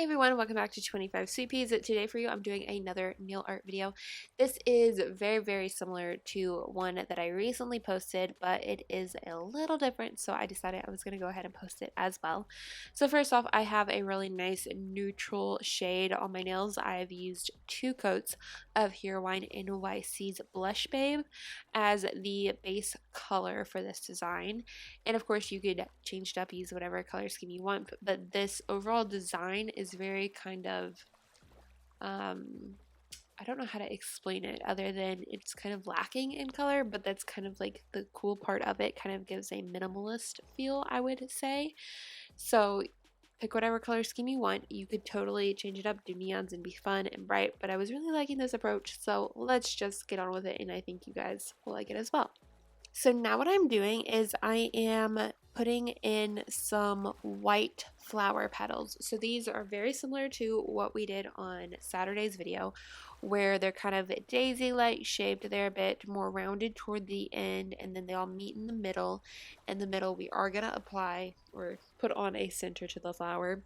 Hey everyone, welcome back to 25 Sweetpeas. Today for you I'm doing another nail art video. This is very similar to one that I recently posted, but it is a little different, so I decided I was going to go ahead and post it as well. So first off, I have a really nice neutral shade on my nails. I've used 2 coats of Heroine NYC's Blush Babe as the base color for this design. And of course you could change it up, use whatever color scheme you want, but this overall design is very kind of I don't know how to explain it other than it's kind of lacking in color, but that's kind of like the cool part of it. Kind of gives a minimalist feel, I would say. So pick whatever color scheme you want. You could totally change it up, do neons and be fun and bright, but I was really liking this approach, so let's just get on with it, and I think you guys will like it as well. So now what I'm doing is I am putting in some white flower petals. So these are very similar to what we did on Saturday's video, where they're kind of daisy-like shaped. They're a bit more rounded toward the end, and then they all meet in the middle. In the middle we are going to apply or put on a center to the flower.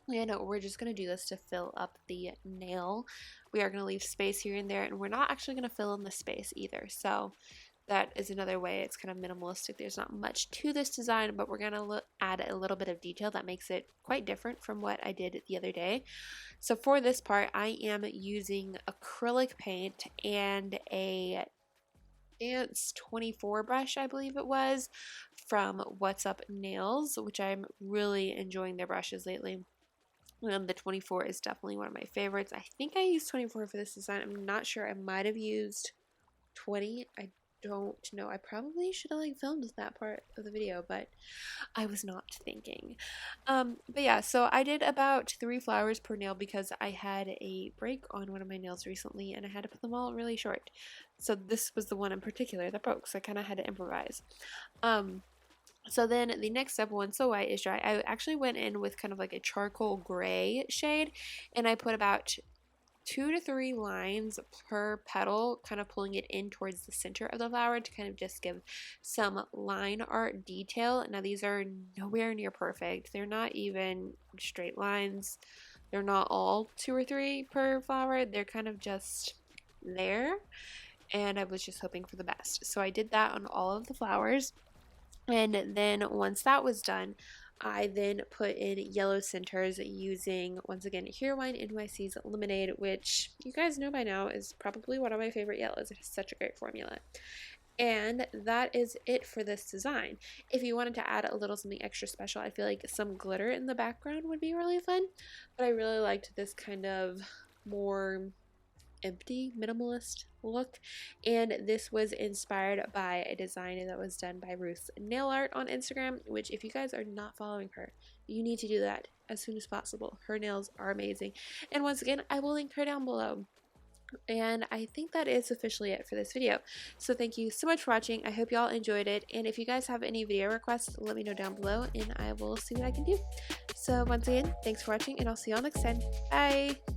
And we're just going to do this to fill up the nail. We are going to leave space here and there, and we're not actually going to fill in the space either. So that is another way it's kind of minimalistic. There's not much to this design, but we're going to add a little bit of detail that makes it quite different from what I did the other day. So for this part, I am using acrylic paint and a Dance 24 brush, I believe it was, from What's Up Nails, which I'm really enjoying their brushes lately. The 24 is definitely one of my favorites. I think I used 24 for this design. I'm not sure. I might have used 20. I don't know. I probably should have filmed that part of the video, but I was not thinking. But yeah, so I did about 3 flowers per nail because I had a break on one of my nails recently and I had to put them all really short. So this was the one in particular that broke, so I kind of had to improvise. So then the next step, once the white is dry, I actually went in with kind of like a charcoal gray shade, and I put about 2 to 3 lines per petal, kind of pulling it in towards the center of the flower to kind of just give some line art detail. Now these are nowhere near perfect. They're not even straight lines. They're not all 2 or 3 per flower. They're kind of just there, and I was just hoping for the best. So I did that on all of the flowers. And then once that was done, I then put in yellow centers using, once again, Heroine NYC's Lemonade, which you guys know by now is probably one of my favorite yellows. It is such a great formula. And that is it for this design. If you wanted to add a little something extra special, I feel like some glitter in the background would be really fun. But I really liked this kind of more empty minimalist look, and this was inspired by a design that was done by Ruth's Nail Art on Instagram, which if you guys are not following her, you need to do that as soon as possible. Her nails are amazing, and once again I will link her down below. And I think that is officially it for this video. So thank you so much for watching. I hope y'all enjoyed it, and if you guys have any video requests, let me know down below and I will see what I can do. So once again, thanks for watching, and I'll see y'all next time. Bye!